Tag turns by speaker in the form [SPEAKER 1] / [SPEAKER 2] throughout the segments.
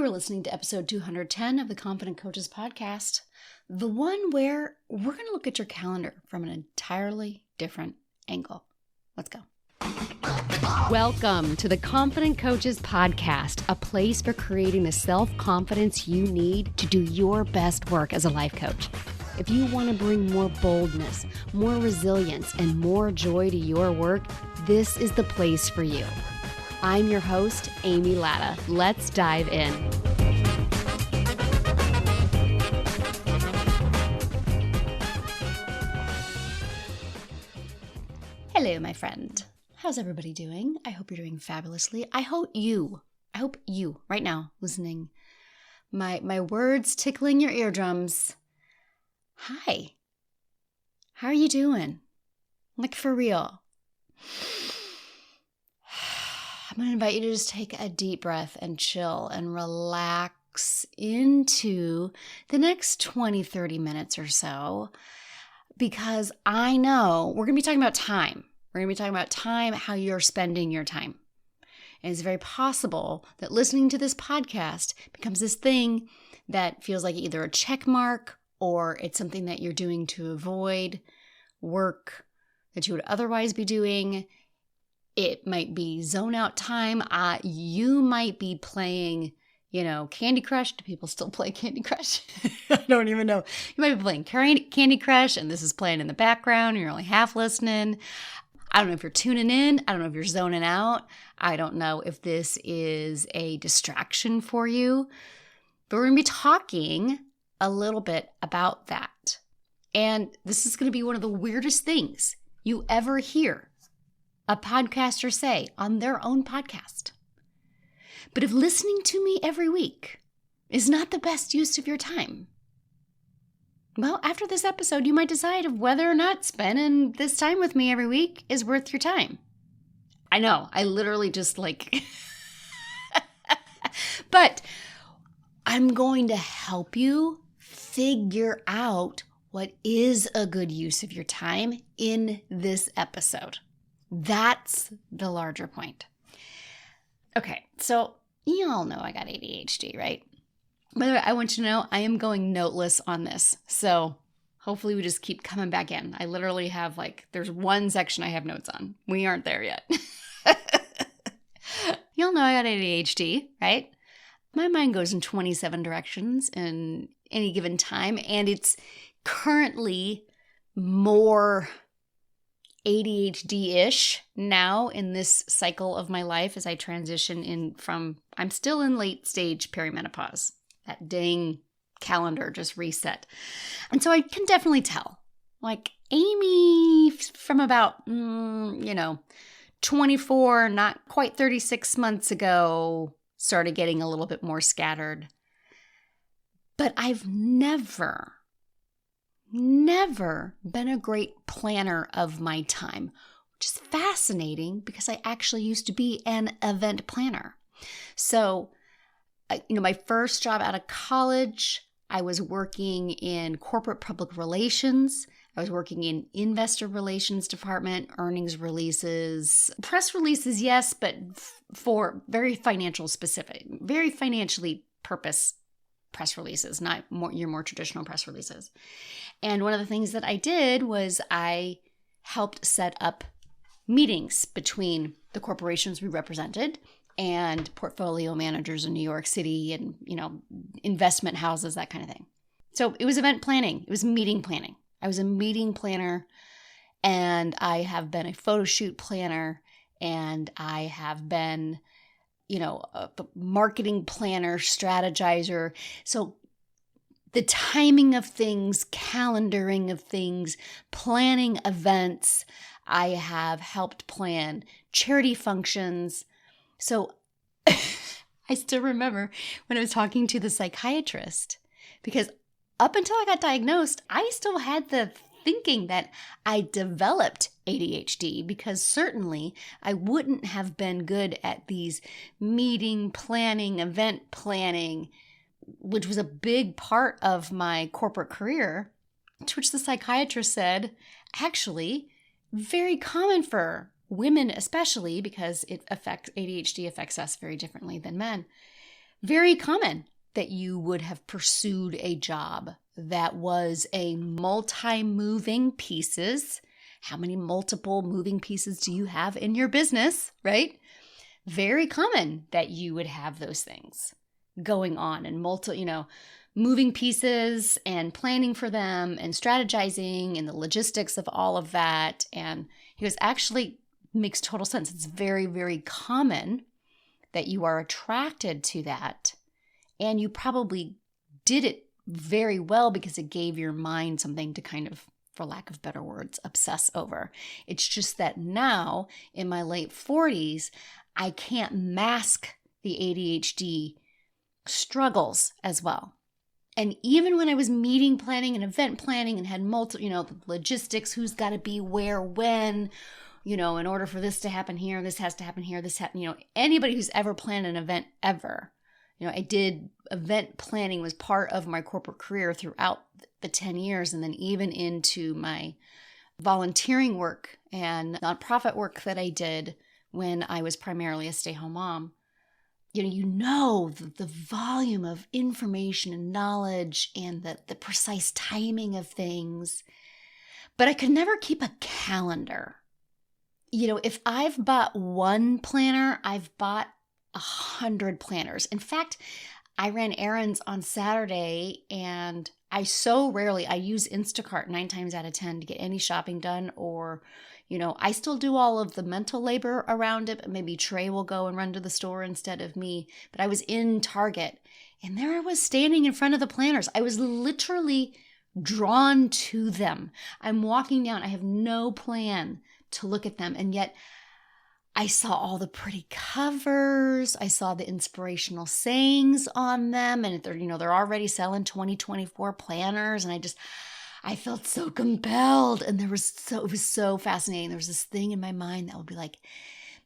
[SPEAKER 1] are listening to episode 210 of the Confident Coaches podcast, the one where we're going to look at your calendar from an entirely different angle. Let's go.
[SPEAKER 2] Welcome to the Confident Coaches podcast, a place for creating the self-confidence you need to do your best work as a life coach. If you want to bring more boldness, more resilience, and more joy to your work, this is the place for you. I'm your host, Amy Latta. Let's dive in.
[SPEAKER 1] Hello, my friend. How's everybody doing? I hope you're doing fabulously. I hope you right now listening, my words tickling your eardrums. Hi. How are you doing? Like, for real. I'm going to invite you to just take a deep breath and chill and relax into the next 20, 30 minutes or so, because I know we're going to be talking about time. We're going to be talking about time, how you're spending your time. And it's very possible that listening to this podcast becomes this thing that feels like either a check mark or it's something that you're doing to avoid work that you would otherwise be doing. It might be zone out time. You might be playing, Candy Crush. Do people still play Candy Crush? I don't even know. You might be playing Candy Crush and this is playing in the background. You're only half listening. I don't know if you're tuning in. I don't know if you're zoning out. I don't know if this is a distraction for you. But we're going to be talking a little bit about that. And this is going to be one of the weirdest things you ever hear a podcaster say on their own podcast. But if listening to me every week is not the best use of your time, well, after this episode, you might decide of whether or not spending this time with me every week is worth your time. I know, I literally just but I'm going to help you figure out what is a good use of your time in this episode. That's the larger point. Okay, so you all know I got ADHD, right? By the way, I want you to know I am going noteless on this. So hopefully we just keep coming back in. I literally have there's one section I have notes on. We aren't there yet. You all know I got ADHD, right? My mind goes in 27 directions in any given time, and it's currently more ADHD-ish now in this cycle of my life as I transition I'm still in late stage perimenopause. That dang calendar just reset. And so I can definitely tell, Amy from about, 24, not quite 36 months ago, started getting a little bit more scattered. But I've never been a great planner of my time, which is fascinating because I actually used to be an event planner. So, my first job out of college, I was working in corporate public relations. I was working in investor relations department, earnings releases, press releases, yes, but for very financially purpose press releases, not your more traditional press releases. And one of the things that I did was I helped set up meetings between the corporations we represented and portfolio managers in New York City and, investment houses, that kind of thing. So it was event planning. It was meeting planning. I was a meeting planner, and I have been a photo shoot planner, and I have been a marketing planner, strategizer. So the timing of things, calendaring of things, planning events, I have helped plan charity functions. So I still remember when I was talking to the psychiatrist, because up until I got diagnosed, I still had the thinking that I developed ADHD, because certainly I wouldn't have been good at these meeting planning, event planning, which was a big part of my corporate career, to which the psychiatrist said, actually, very common for women especially, because ADHD affects us very differently than men. very common that you would have pursued a job that was a multi-moving pieces. How many multiple moving pieces do you have in your business, right? Very common that you would have those things going on and moving pieces and planning for them and strategizing and the logistics of all of that. And he goes, actually makes total sense. It's very, very common that you are attracted to that. And you probably did it very well because it gave your mind something to kind of, for lack of better words, obsess over. It's just that now in my late 40s, I can't mask the ADHD struggles as well. And even when I was meeting planning and event planning and had the logistics, who's got to be where, when, in order for this to happen here, this has to happen here, anybody who's ever planned an event ever, I did event planning was part of my corporate career throughout the 10 years. And then even into my volunteering work and nonprofit work that I did when I was primarily a stay-home mom. The volume of information and knowledge and the precise timing of things. But I could never keep a calendar. If I've bought one planner, I've bought 100 planners. In fact, I ran errands on Saturday and I use Instacart 9 times out of 10 to get any shopping done, or I still do all of the mental labor around it, but maybe Trey will go and run to the store instead of me. But I was in Target and there I was standing in front of the planners. I was literally drawn to them. I'm walking down. I have no plan to look at them. And yet I saw all the pretty covers. I saw the inspirational sayings on them. And they're already selling 2024 planners. And I felt so compelled, and it was so fascinating. There was this thing in my mind that would be like,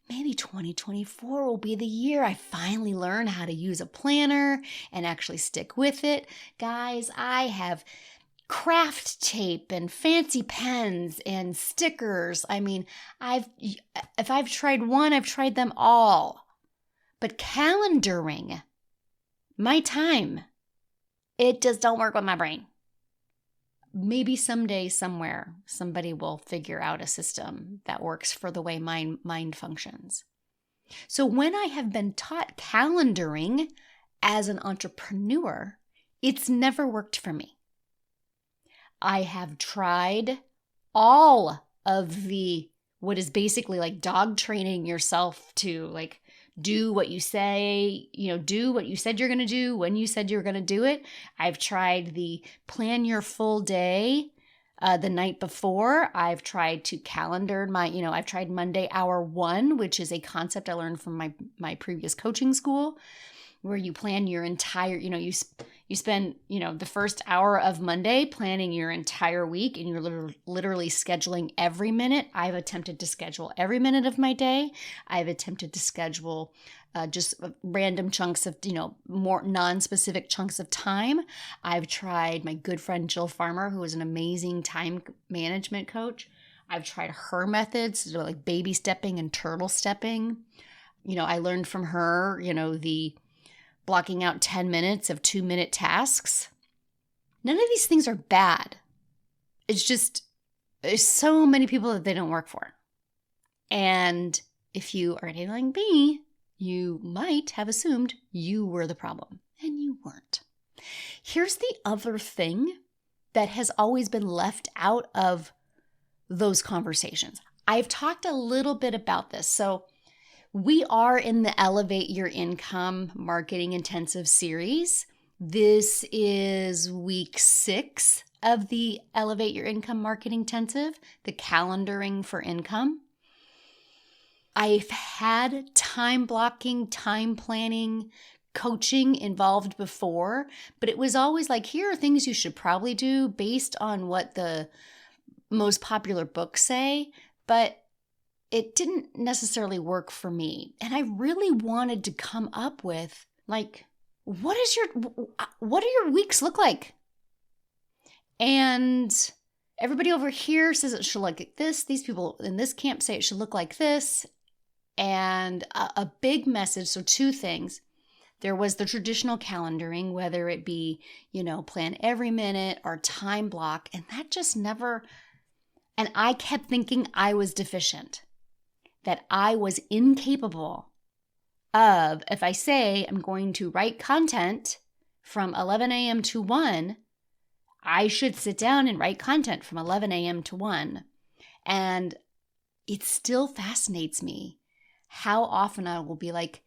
[SPEAKER 1] maybe 2024 will be the year I finally learn how to use a planner and actually stick with it. Guys, I have craft tape and fancy pens and stickers. I mean, if I've tried one, I've tried them all. But calendaring my time, it just don't work with my brain. Maybe someday, somewhere, somebody will figure out a system that works for the way my mind functions. So when I have been taught calendaring as an entrepreneur, it's never worked for me. I have tried all of what is basically like dog training yourself to do what you say, do what you said you're going to do when you said you're going to do it. I've tried the plan your full day the night before. I've tried to calendar I've tried Monday Hour 1, which is a concept I learned from my previous coaching school, where you plan your entire, you spend, the first hour of Monday planning your entire week, and you're literally scheduling every minute. I've attempted to schedule every minute of my day. I've attempted to schedule just random chunks of, more non-specific chunks of time. I've tried my good friend Jill Farmer, who is an amazing time management coach. I've tried her methods, like baby stepping and turtle stepping. I learned from her, the blocking out 10 minutes of 2-minute tasks. None of these things are bad. It's just, there's so many people that they don't work for. And if you are anything like me, you might have assumed you were the problem, and you weren't. Here's the other thing that has always been left out of those conversations. I've talked a little bit about this. So we are in the Elevate Your Income Marketing Intensive series. This is week 6 of the Elevate Your Income Marketing Intensive, the calendaring for income. I've had time blocking, time planning, coaching involved before, but it was always like, here are things you should probably do based on what the most popular books say, but it didn't necessarily work for me. And I really wanted to come up with, what do your weeks look like? And everybody over here says it should look like this. These people in this camp say it should look like this. And a big message, so 2 things. There was the traditional calendaring, whether it be, plan every minute or time block. And that just never, and I kept thinking I was deficient, that I was incapable of, if I say I'm going to write content from 11 a.m. to 1, I should sit down and write content from 11 a.m. to 1. And it still fascinates me how often I will be like,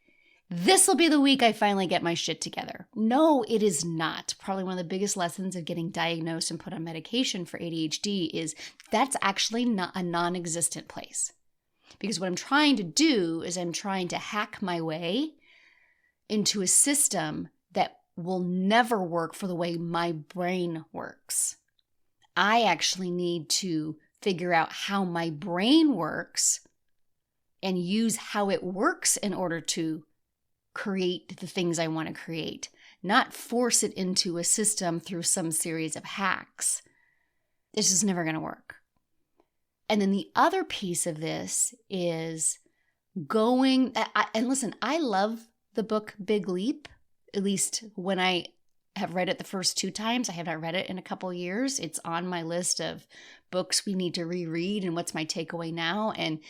[SPEAKER 1] this will be the week I finally get my shit together. No, it is not. Probably one of the biggest lessons of getting diagnosed and put on medication for ADHD is that's actually not a non-existent place. Because what I'm trying to do is I'm trying to hack my way into a system that will never work for the way my brain works. I actually need to figure out how my brain works and use how it works in order to create the things I want to create, not force it into a system through some series of hacks. This is never going to work. And then the other piece of this is and listen, I love the book Big Leap, at least when I have read it the first 2 times. I have not read it in a couple of years. It's on my list of books we need to reread and what's my takeaway now. And,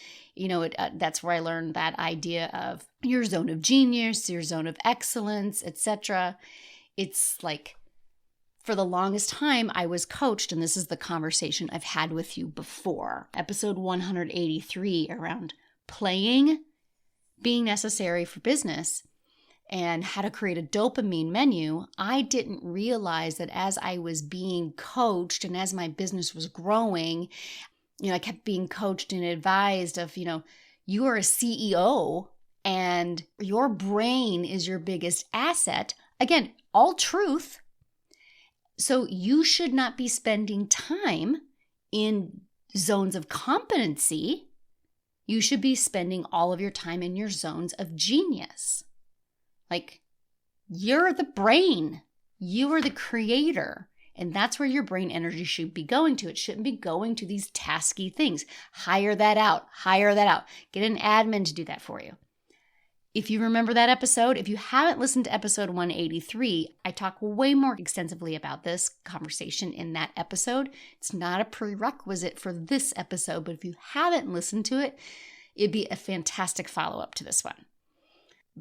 [SPEAKER 1] that's where I learned that idea of your zone of genius, your zone of excellence, etc. It's like, for the longest time, I was coached, and this is the conversation I've had with you before, episode 183 around playing being necessary for business and how to create a dopamine menu. I didn't realize that as I was being coached and as my business was growing, I kept being coached and advised of, you are a CEO and your brain is your biggest asset. Again, all truth. So you should not be spending time in zones of competency. You should be spending all of your time in your zones of genius. Like, you're the brain. You are the creator. And that's where your brain energy should be going to. It shouldn't be going to these tasky things. Hire that out. Get an admin to do that for you. If you remember that episode, if you haven't listened to episode 183, I talk way more extensively about this conversation in that episode. It's not a prerequisite for this episode, but if you haven't listened to it, it'd be a fantastic follow-up to this one.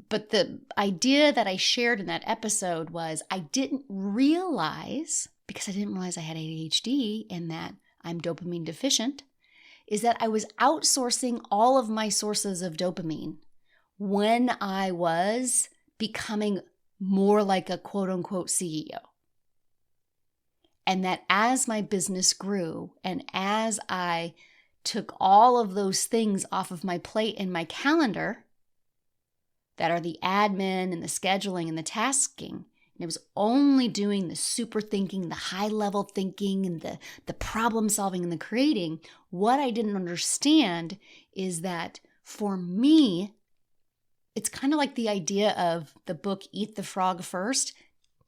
[SPEAKER 1] But the idea that I shared in that episode was I didn't realize, because I didn't realize I had ADHD and that I'm dopamine deficient, is that I was outsourcing all of my sources of dopamine when I was becoming more like a quote-unquote CEO. And that as my business grew and as I took all of those things off of my plate and my calendar that are the admin and the scheduling and the tasking, and it was only doing the super thinking, the high-level thinking and the problem solving and the creating, what I didn't understand is that for me, it's kind of like the idea of the book Eat the Frog First.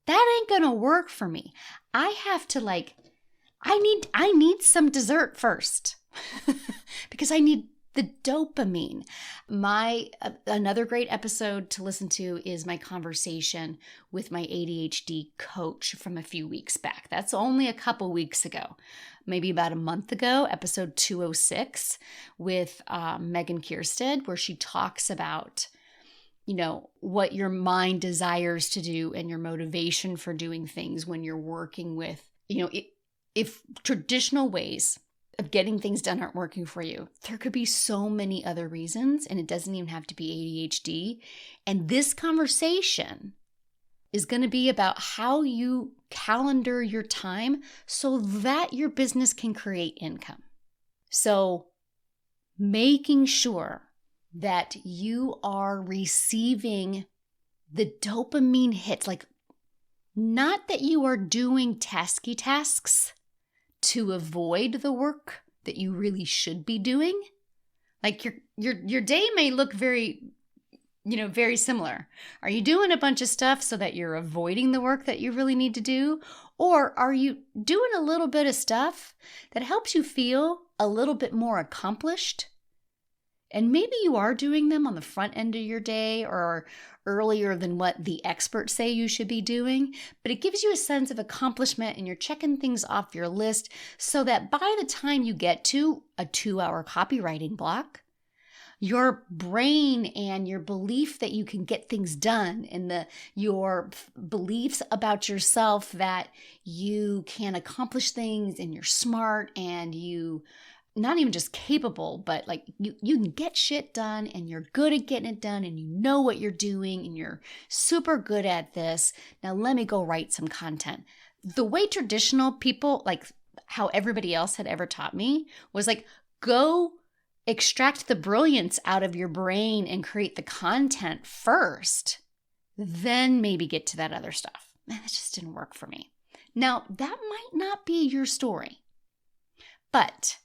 [SPEAKER 1] That ain't gonna work for me. I have to I need some dessert first because I need the dopamine. Another great episode to listen to is my conversation with my ADHD coach from a few weeks back. That's only a couple weeks ago, maybe about a month ago, episode 206 with Megan Kierstead, where she talks about what your mind desires to do and your motivation for doing things when you're working with, if traditional ways of getting things done aren't working for you, there could be so many other reasons, and it doesn't even have to be ADHD. And this conversation is going to be about how you calendar your time so that your business can create income. So making sure that you are receiving the dopamine hits, like not that you are doing tasky tasks to avoid the work that you really should be doing. Like your day may look very similar. Are you doing a bunch of stuff so that you're avoiding the work that you really need to do? Or are you doing a little bit of stuff that helps you feel a little bit more accomplished And maybe you are doing them on the front end of your day or earlier than what the experts say you should be doing, but it gives you a sense of accomplishment and you're checking things off your list so that by the time you get to a 2-hour copywriting block, your brain and your belief that you can get things done and your beliefs about yourself that you can accomplish things and you're smart and you not even just capable, but like you can get shit done and you're good at getting it done and you know what you're doing and you're super good at this. Now let me go write some content. The way traditional people, like how everybody else had ever taught me, was like, go extract the brilliance out of your brain and create the content first, then maybe get to that other stuff. Man, that just didn't work for me. Now, that might not be your story, but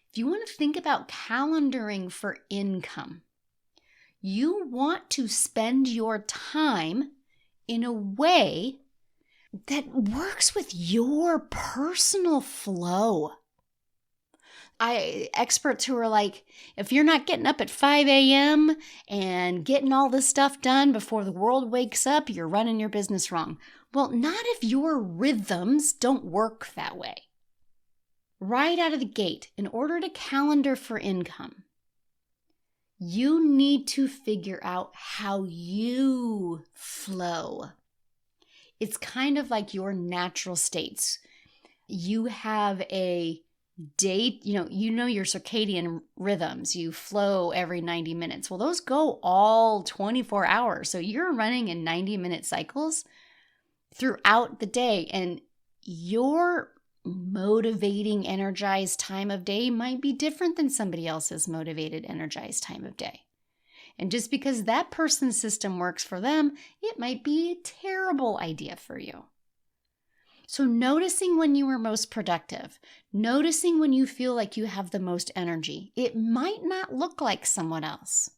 [SPEAKER 1] if you want to think about calendaring for income, you want to spend your time in a way that works with your personal flow. Experts who are like, if you're not getting up at 5 a.m. and getting all this stuff done before the world wakes up, you're running your business wrong. Well, not if your rhythms don't work that way. Right out of the gate, in order to calendar for income, you need to figure out how you flow. It's kind of like your natural states. You have a date, you know your circadian rhythms. You flow every 90 minutes. Well, those go all 24 hours. So you're running in 90-minute cycles throughout the day, and your motivating, energized time of day might be different than somebody else's motivated, energized time of day. And just because that person's system works for them, it might be a terrible idea for you. So noticing when you are most productive, noticing when you feel like you have the most energy, it might not look like someone else.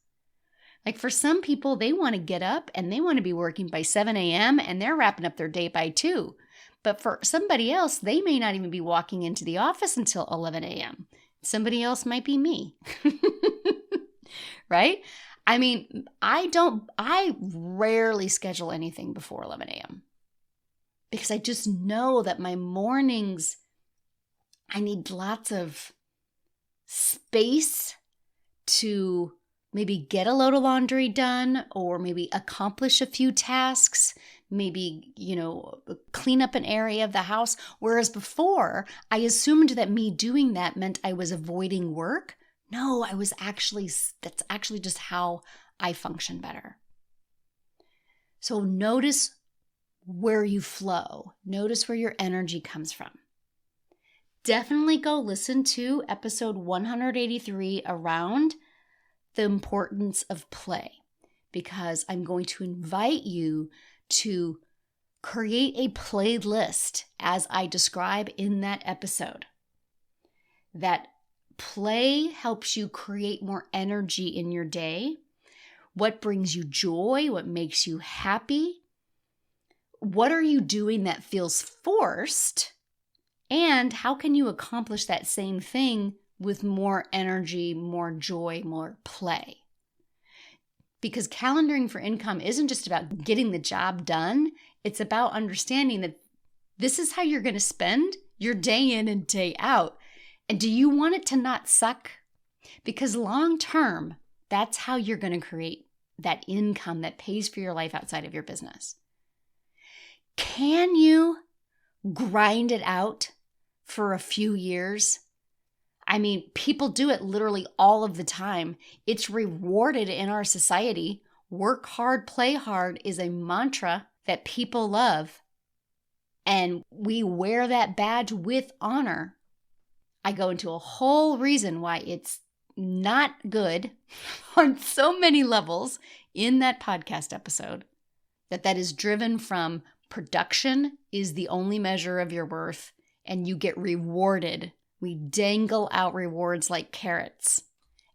[SPEAKER 1] Like for some people, they want to get up and they want to be working by 7 a.m. and they're wrapping up their day by 2. But for somebody else, they may not even be walking into the office until 11 a.m. Somebody else might be me. Right? I mean, I rarely schedule anything before 11 a.m. because I just know that my mornings, I need lots of space to maybe get a load of laundry done or maybe accomplish a few tasks, maybe, clean up an area of the house. Whereas before, I assumed that me doing that meant I was avoiding work. No, that's actually just how I function better. So notice where you flow. Notice where your energy comes from. Definitely go listen to episode 183 around the importance of play, because I'm going to invite you to create a playlist as I describe in that episode. That play helps you create more energy in your day. What brings you joy? What makes you happy? What are you doing that feels forced? And how can you accomplish that same thing with more energy, more joy, more play? Because calendaring for income isn't just about getting the job done. It's about understanding that this is how you're going to spend your day in and day out. And do you want it to not suck? Because long term, that's how you're going to create that income that pays for your life outside of your business. Can you grind it out for a few years? I mean, people do it literally all of the time. It's rewarded in our society. Work hard, play hard is a mantra that people love. And we wear that badge with honor. I go into a whole reason why it's not good on so many levels in that podcast episode. That is driven from production is the only measure of your worth, and you get rewarded. We dangle out rewards like carrots.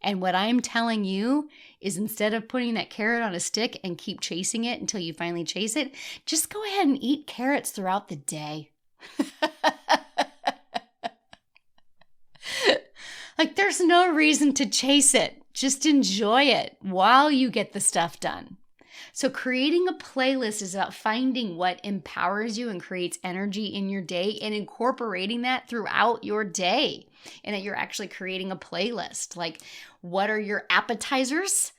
[SPEAKER 1] And what I'm telling you is, instead of putting that carrot on a stick and keep chasing it until you finally chase it, just go ahead and eat carrots throughout the day. Like, there's no reason to chase it. Just enjoy it while you get the stuff done. So creating a playlist is about finding what empowers you and creates energy in your day and incorporating that throughout your day. And that you're actually creating a playlist. Like, what are your appetizers?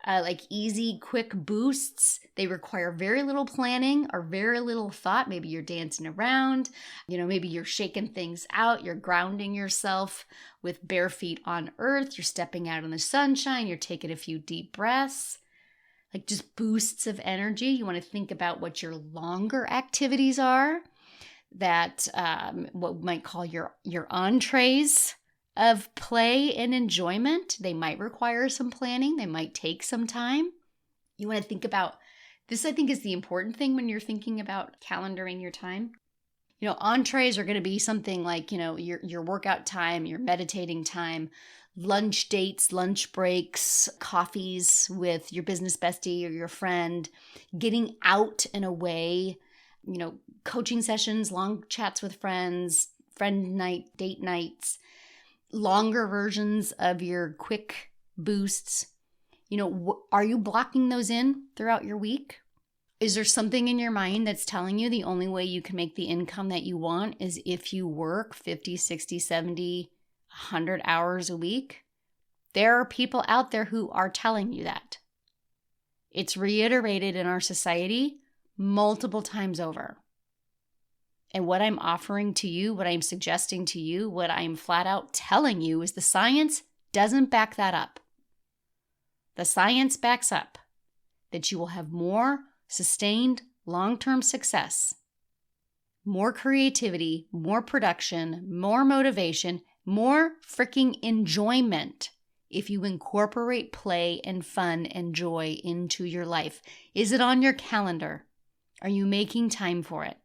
[SPEAKER 1] Like easy, quick boosts. They require very little planning or very little thought. Maybe you're dancing around, maybe you're shaking things out. You're grounding yourself with bare feet on earth. You're stepping out in the sunshine. You're taking a few deep breaths, like just boosts of energy. You want to think about what your longer activities are, that what we might call your entrees of play and enjoyment. They might require some planning. They might take some time. You want to think about this. I think is the important thing when you're thinking about calendaring your time. Entrees are going to be something like, your workout time, your meditating time, lunch dates, lunch breaks, coffees with your business bestie or your friend, getting out and away, coaching sessions, long chats with friends, friend night, date nights, longer versions of your quick boosts. Are you blocking those in throughout your week? Is there something in your mind that's telling you the only way you can make the income that you want is if you work 50, 60, 70, 100 hours a week? There are people out there who are telling you that. It's reiterated in our society multiple times over. And what I'm offering to you, what I'm suggesting to you, what I'm flat out telling you is the science doesn't back that up. The science backs up that you will have more sustained long-term success, more creativity, more production, more motivation, more freaking enjoyment if you incorporate play and fun and joy into your life. Is it on your calendar? Are you making time for it?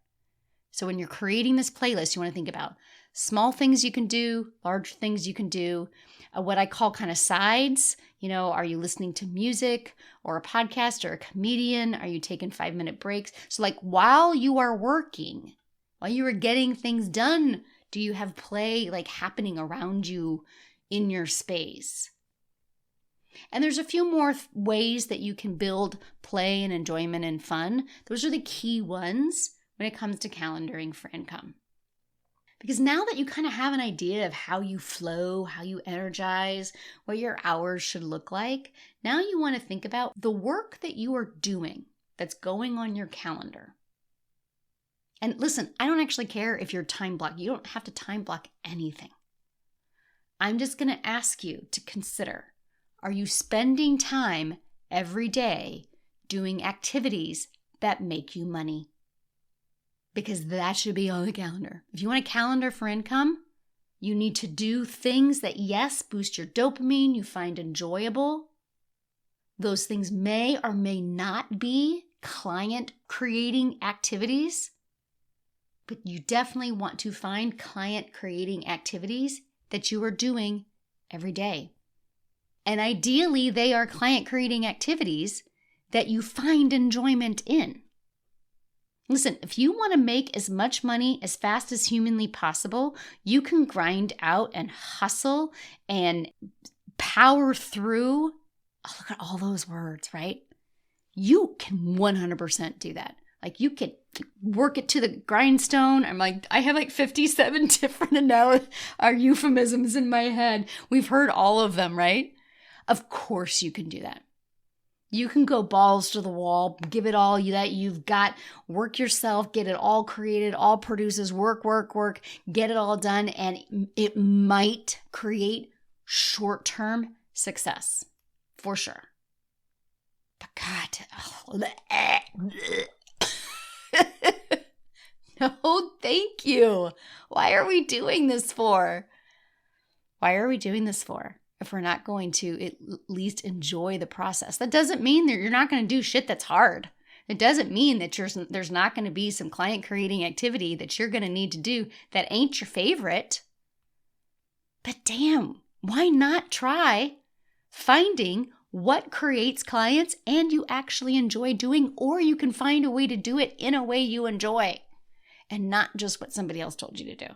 [SPEAKER 1] So when you're creating this playlist, you want to think about small things you can do, large things you can do, what I call kind of sides. Are you listening to music or a podcast or a comedian? Are you taking 5-minute breaks? So like while you are working, while you are getting things done, do you have play like happening around you in your space? And there's a few more ways that you can build play and enjoyment and fun. Those are the key ones when it comes to calendaring for income. Because now that you kind of have an idea of how you flow, how you energize, what your hours should look like, now you want to think about the work that you are doing that's going on your calendar. And listen, I don't actually care if you're time blocked. You don't have to time block anything. I'm just going to ask you to consider, are you spending time every day doing activities that make you money? Because that should be on the calendar. If you want a calendar for income, you need to do things that, yes, boost your dopamine, you find enjoyable. Those things may or may not be client creating activities, but you definitely want to find client creating activities that you are doing every day. And ideally, they are client creating activities that you find enjoyment in. Listen, if you want to make as much money as fast as humanly possible, you can grind out and hustle and power through. Oh, look at all those words, right? You can 100% do that. Like you could work it to the grindstone. I have like 57 different euphemisms in my head. We've heard all of them, right? Of course you can do that. You can go balls to the wall, give it all that you've got, work yourself, get it all created, all produces, work, get it all done, and it might create short-term success, for sure. But God, no, thank you. Why are we doing this for? If we're not going to at least enjoy the process? That doesn't mean that you're not going to do shit that's hard. It doesn't mean that there's not going to be some client creating activity that you're going to need to do that ain't your favorite. But damn, why not try finding what creates clients and you actually enjoy doing, or you can find a way to do it in a way you enjoy and not just what somebody else told you to do.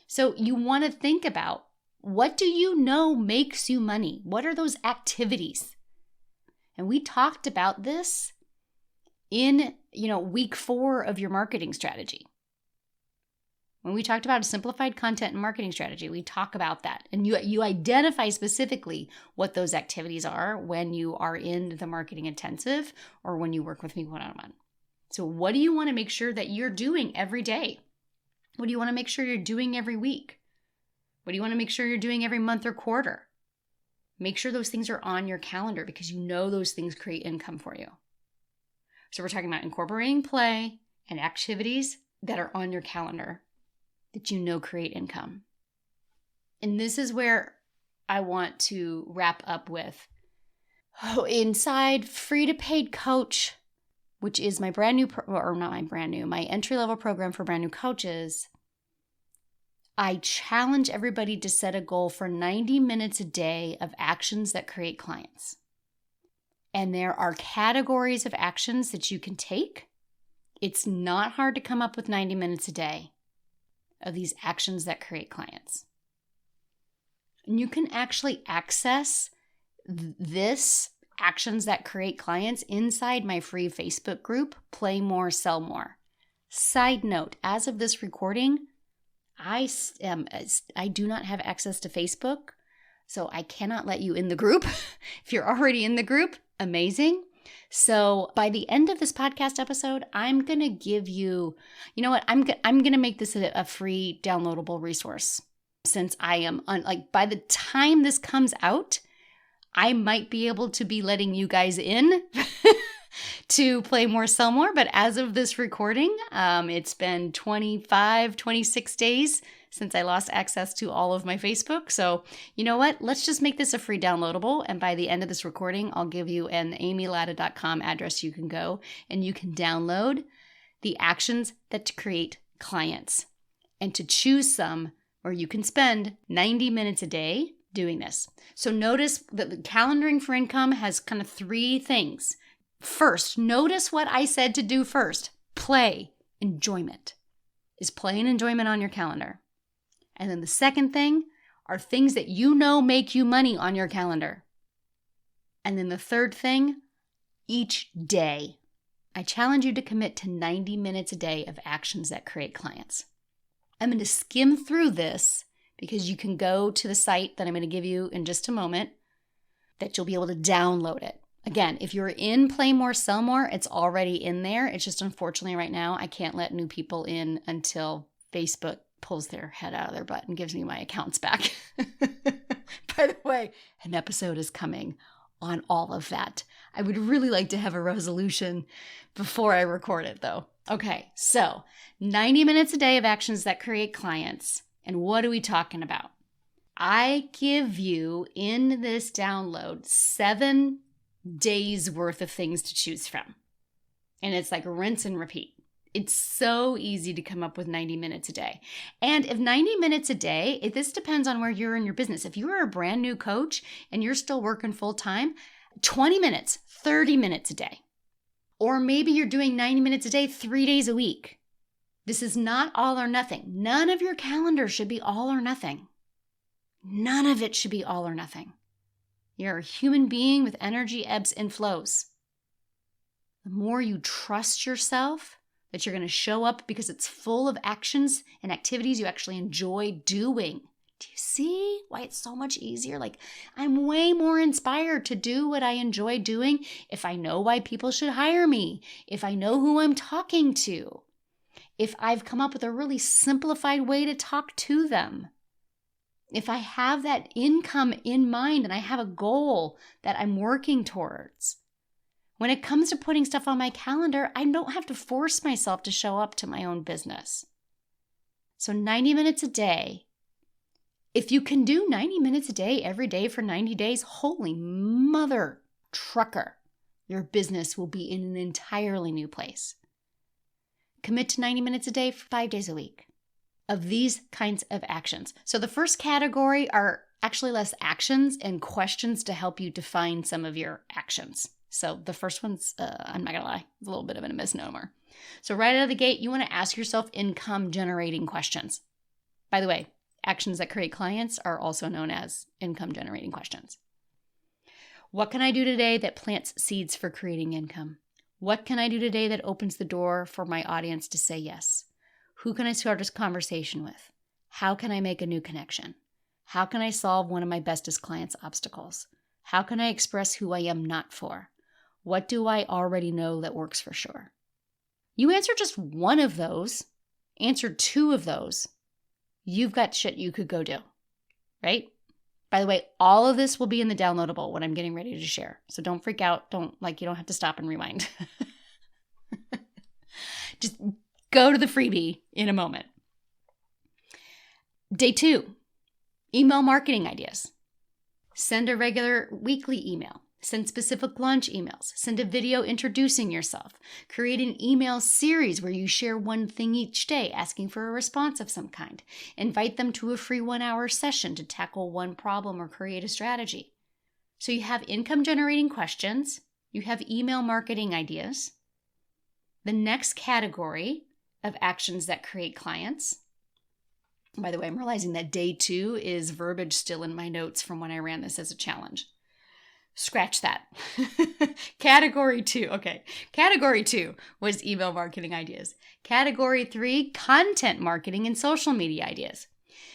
[SPEAKER 1] So you want to think about What do you know makes you money? What are those activities? And we talked about this in, week 4 of your marketing strategy. When we talked about a simplified content and marketing strategy, we talk about that. And you identify specifically what those activities are when you are in the marketing intensive or when you work with me one-on-one. So what do you want to make sure that you're doing every day? What do you want to make sure you're doing every week? What do you want to make sure you're doing every month or quarter? Make sure those things are on your calendar because you know those things create income for you. So we're talking about incorporating play and activities that are on your calendar that you know create income. And this is where I want to wrap up with. Inside Free to Paid Coach, which is my my entry-level program for brand new coaches, I challenge everybody to set a goal for 90 minutes a day of actions that create clients. And there are categories of actions that you can take. It's not hard to come up with 90 minutes a day of these actions that create clients. And you can actually access this actions that create clients inside my free Facebook group, Play More, Sell More. Side note, as of this recording, I do not have access to Facebook, so I cannot let you in the group. If you're already in the group, amazing. So by the end of this podcast episode, I'm going to give you, I'm going to make this a free downloadable resource. Since I am by the time this comes out, I might be able to be letting you guys in to Play More, Sell More. But as of this recording, it's been 26 days since I lost access to all of my Facebook. So you know what? Let's just make this a free downloadable. And by the end of this recording, I'll give you an amylatta.com address you can go and you can download the actions that create clients and to choose some where you can spend 90 minutes a day doing this. So notice that the calendaring for income has kind of 3 things. First, notice what I said to do first. Play, enjoyment. Is play and enjoyment on your calendar? And then the second thing are things that you know make you money on your calendar. And then the third thing, each day. I challenge you to commit to 90 minutes a day of actions that create clients. I'm going to skim through this because you can go to the site that I'm going to give you in just a moment that you'll be able to download it. Again, if you're in Play More, Sell More, it's already in there. It's just unfortunately right now I can't let new people in until Facebook pulls their head out of their butt and gives me my accounts back. By the way, an episode is coming on all of that. I would really like to have a resolution before I record it though. Okay, so 90 minutes a day of actions that create clients. And what are we talking about? I give you in this download 7 days worth of things to choose from. And it's like rinse and repeat. It's so easy to come up with 90 minutes a day. And if 90 minutes a day, this depends on where you're in your business. If you're a brand new coach and you're still working full time, 20 minutes, 30 minutes a day. Or maybe you're doing 90 minutes a day, 3 days a week. This is not all or nothing. None of your calendar should be all or nothing. None of it should be all or nothing. You're a human being with energy ebbs and flows. The more you trust yourself, that you're going to show up because it's full of actions and activities you actually enjoy doing. Do you see why it's so much easier? Like, I'm way more inspired to do what I enjoy doing if I know why people should hire me, if I know who I'm talking to, if I've come up with a really simplified way to talk to them, if I have that income in mind and I have a goal that I'm working towards. When it comes to putting stuff on my calendar, I don't have to force myself to show up to my own business. So 90 minutes a day. If you can do 90 minutes a day every day for 90 days, holy mother trucker, your business will be in an entirely new place. Commit to 90 minutes a day for 5 days a week of these kinds of actions. So the first category are actually less actions and questions to help you define some of your actions. So the first one's, I'm not going to lie, it's a little bit of a misnomer. So right out of the gate, you want to ask yourself income generating questions. By the way, actions that create clients are also known as income generating questions. What can I do today that plants seeds for creating income? What can I do today that opens the door for my audience to say yes? Who can I start this conversation with? How can I make a new connection? How can I solve one of my bestest clients' obstacles? How can I express who I am not for? What do I already know that works for sure? You answer just one of those, answer two of those, you've got shit you could go do, right? By the way, all of this will be in the downloadable when I'm getting ready to share. So don't freak out. You don't have to stop and rewind. Just go to the freebie in a moment. Day 2, email marketing ideas. Send a regular weekly email. Send specific launch emails. Send a video introducing yourself. Create an email series where you share one thing each day, asking for a response of some kind. Invite them to a free 1-hour session to tackle one problem or create a strategy. So you have income generating questions. You have email marketing ideas. The next category of actions that create clients. By the way, I'm realizing that day 2 is verbiage still in my notes from when I ran this as a challenge. Scratch that. Category 2. Okay. Category 2 was email marketing ideas. Category 3, content marketing and social media ideas.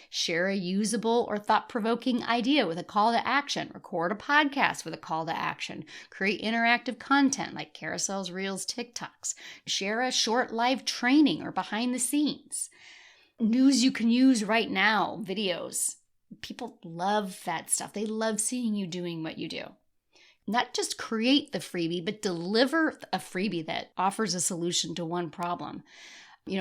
[SPEAKER 1] Share a usable or thought-provoking idea with a call to action. Record a podcast with a call to action. Create interactive content like carousels, reels, TikToks. Share a short live training or behind the scenes. News you can use right now, videos. People love that stuff. They love seeing you doing what you do. Not just create the freebie, but deliver a freebie that offers a solution to one problem.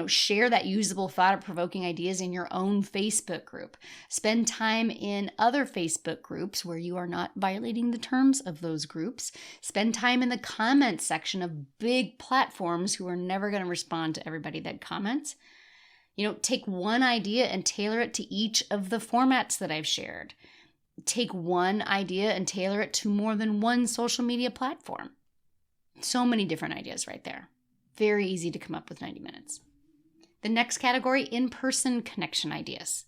[SPEAKER 1] Share that usable thought-provoking ideas in your own Facebook group. Spend time in other Facebook groups where you are not violating the terms of those groups. Spend time in the comments section of big platforms who are never going to respond to everybody that comments. Take one idea and tailor it to each of the formats that I've shared. Take one idea and tailor it to more than one social media platform. So many different ideas right there. Very easy to come up with 90 minutes. The next category, in-person connection ideas.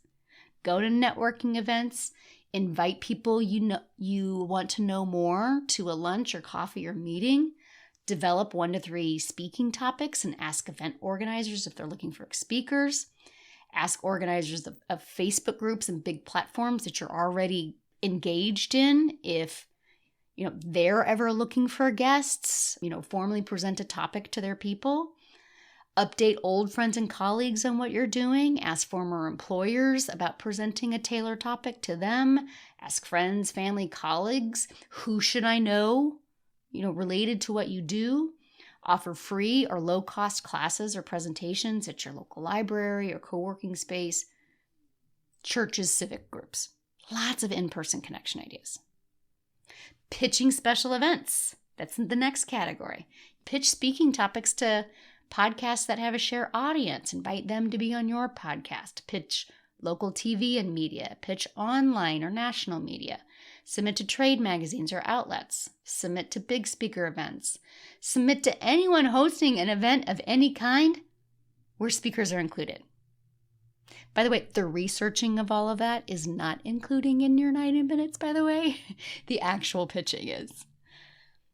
[SPEAKER 1] Go to networking events, invite people you want to know more to a lunch or coffee or meeting. Develop 1 to 3 speaking topics and ask event organizers if they're looking for speakers. Ask organizers of Facebook groups and big platforms that you're already engaged in if they're ever looking for guests. Formally present a topic to their people. Update old friends and colleagues on what you're doing. Ask former employers about presenting a tailored topic to them. Ask friends, family, colleagues, who should I know, related to what you do. Offer free or low-cost classes or presentations at your local library or co-working space, churches, civic groups. Lots of in-person connection ideas. Pitching special events. That's the next category. Pitch speaking topics to podcasts that have a share audience. Invite them to be on your podcast. Pitch local TV and media. Pitch online or national media. Submit to trade magazines or outlets. Submit to big speaker events. Submit to anyone hosting an event of any kind where speakers are included. By the way, the researching of all of that is not including in your 90 minutes, by the way. The actual pitching is.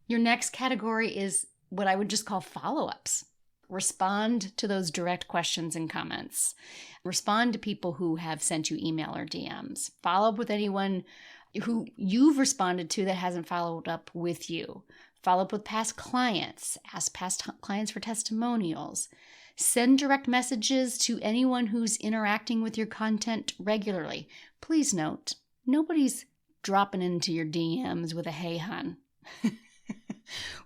[SPEAKER 1] Your next category is what I would just call follow-ups. Respond to those direct questions and comments. Respond to people who have sent you email or DMs. Follow up with anyone who you've responded to that hasn't followed up with you. Follow up with past clients. Ask past clients for testimonials. Send direct messages to anyone who's interacting with your content regularly. Please note, nobody's dropping into your DMs with a "hey, hon."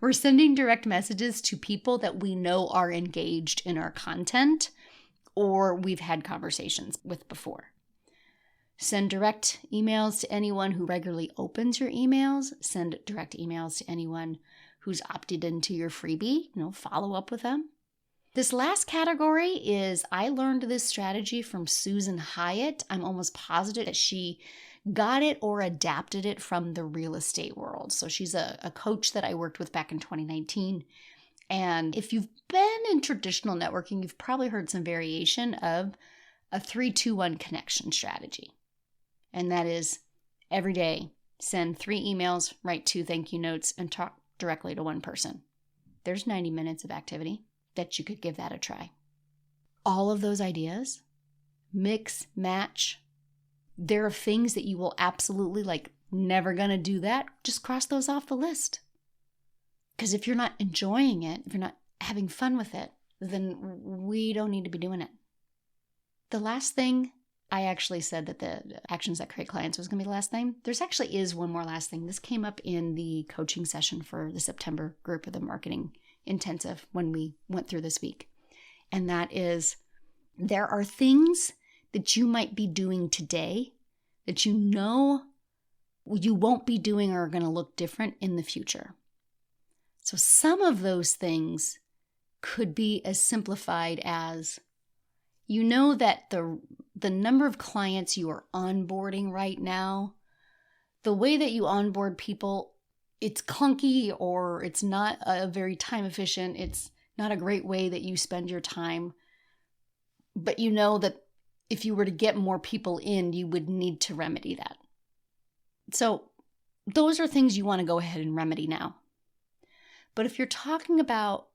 [SPEAKER 1] We're sending direct messages to people that we know are engaged in our content or we've had conversations with before. Send direct emails to anyone who regularly opens your emails. Send direct emails to anyone who's opted into your freebie. Follow up with them. This last category is, I learned this strategy from Susan Hyatt. I'm almost positive that she got it or adapted it from the real estate world. So she's a coach that I worked with back in 2019. And if you've been in traditional networking, you've probably heard some variation of a 3-2-1 connection strategy. And that is every day, send 3 emails, write 2 thank you notes, and talk directly to one person. There's 90 minutes of activity that you could give that a try. All of those ideas, mix, match, there are things that you will absolutely never gonna do that. Just cross those off the list. Because if you're not enjoying it, if you're not having fun with it, then we don't need to be doing it. The last thing, I actually said that the actions that create clients was going to be the last thing. There's actually is one more last thing. This came up in the coaching session for the September group of the marketing intensive when we went through this week. And that is, there are things that you might be doing today that you know you won't be doing or are going to look different in the future. So some of those things could be as simplified as, you know that the number of clients you are onboarding right now, the way that you onboard people, it's clunky or it's not a very time efficient. It's not a great way that you spend your time. But you know that if you were to get more people in, you would need to remedy that. So those are things you want to go ahead and remedy now. But if you're talking about,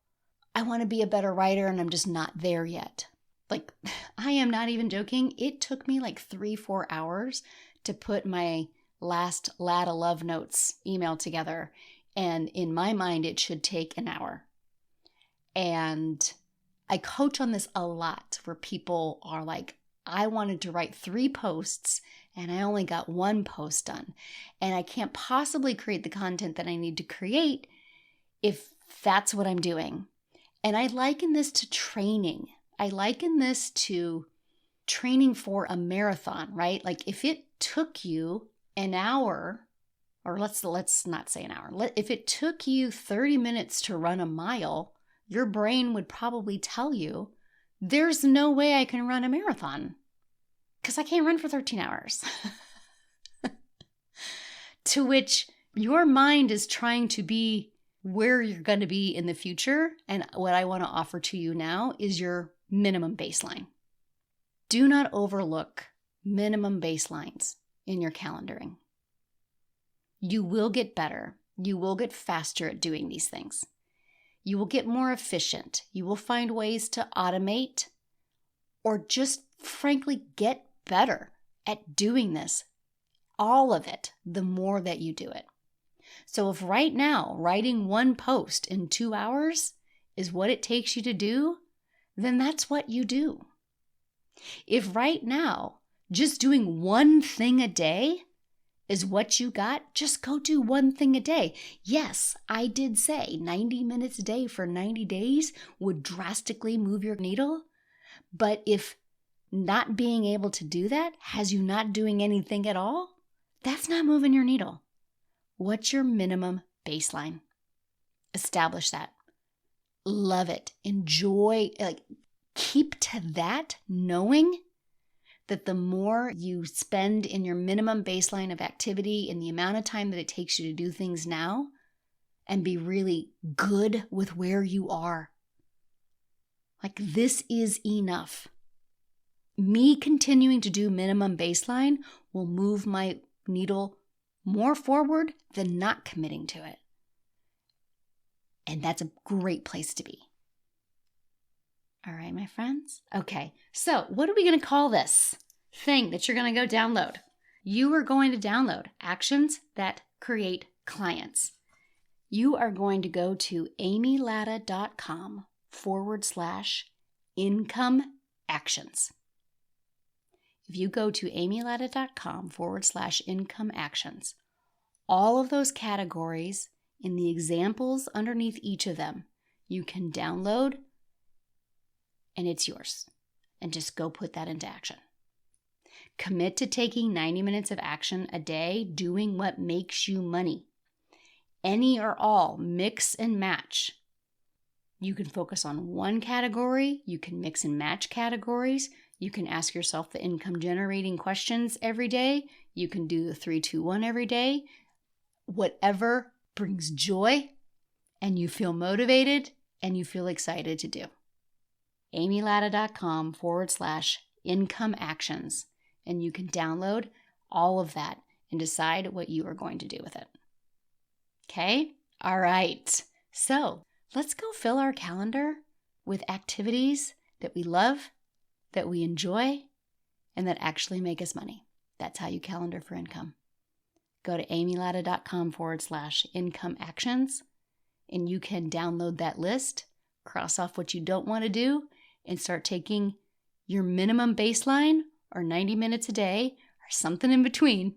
[SPEAKER 1] I want to be a better writer and I'm just not there yet. I am not even joking. It took me 3-4 hours to put my last Lada Love Notes email together. And in my mind, it should take an hour. And I coach on this a lot where people are like, I wanted to write 3 posts and I only got 1 post done. And I can't possibly create the content that I need to create if that's what I'm doing. And I liken this to training. I liken this to training for a marathon, right? If it took you an hour, or let's not say an hour. If it took you 30 minutes to run a mile, your brain would probably tell you, there's no way I can run a marathon because I can't run for 13 hours. To which your mind is trying to be where you're going to be in the future. And what I want to offer to you now is your minimum baseline. Do not overlook minimum baselines in your calendaring. You will get better. You will get faster at doing these things. You will get more efficient. You will find ways to automate or just frankly get better at doing this. All of it, the more that you do it. So if right now writing 1 post in 2 hours is what it takes you to do, then that's what you do. If right now just doing 1 thing a day is what you got, just go do 1 thing a day. Yes, I did say 90 minutes a day for 90 days would drastically move your needle. But if not being able to do that has you not doing anything at all, that's not moving your needle. What's your minimum baseline? Establish that. Love it. Enjoy, keep to that, knowing that the more you spend in your minimum baseline of activity and the amount of time that it takes you to do things now and be really good with where you are. This is enough. Me continuing to do minimum baseline will move my needle more forward than not committing to it. And that's a great place to be. All right, my friends? Okay, so what are we going to call this thing that you're going to go download? You are going to download Actions That Create Clients. You are going to go to amylatta.com/income actions. If you go to amylatta.com/income actions, all of those categories in the examples underneath each of them, you can download and it's yours. And just go put that into action. Commit to taking 90 minutes of action a day, doing what makes you money. Any or all, mix and match. You can focus on 1 category. You can mix and match categories. You can ask yourself the income generating questions every day. You can do the 3-2-1 every day. Whatever brings joy and you feel motivated and you feel excited to do. amylatta.com/income Income Actions, and you can download all of that and decide what you are going to do with it. Okay? All right. So let's go fill our calendar with activities that we love, that we enjoy, and that actually make us money. That's how you calendar for income. Go to amylatta.com/income actions, and you can download that list, cross off what you don't want to do, and start taking your minimum baseline, or 90 minutes a day, or something in between,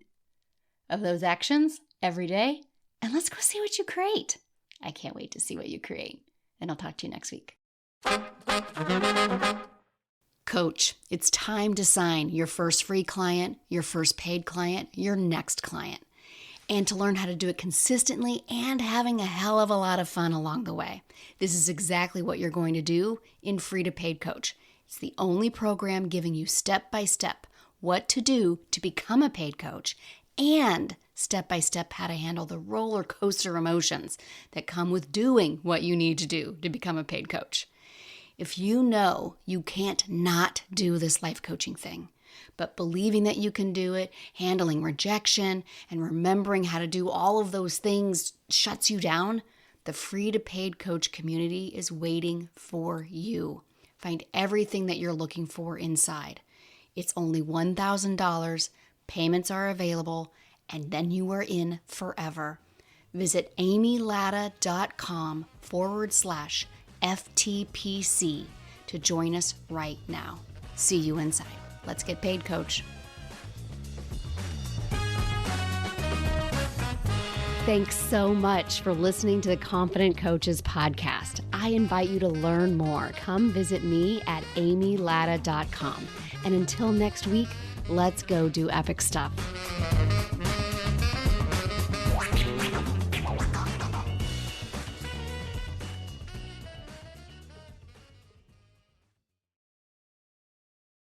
[SPEAKER 1] of those actions every day, and let's go see what you create. I can't wait to see what you create, and I'll talk to you next week. Coach, it's time to sign your first free client, your first paid client, your next client, and to learn how to do it consistently and having a hell of a lot of fun along the way. This is exactly what you're going to do in Free to Paid Coach. It's the only program giving you step-by-step what to do to become a paid coach and step-by-step how to handle the roller coaster emotions that come with doing what you need to do to become a paid coach. If you know you can't not do this life coaching thing, but believing that you can do it, handling rejection, and remembering how to do all of those things shuts you down, the Free to Paid Coach community is waiting for you. Find everything that you're looking for inside. It's only $1,000, payments are available, and then you are in forever. Visit amylatta.com/FTPC to join us right now. See you inside. Let's get paid, Coach.
[SPEAKER 2] Thanks so much for listening to the Confident Coaches podcast. I invite you to learn more. Come visit me at amylatta.com. And until next week, let's go do epic stuff.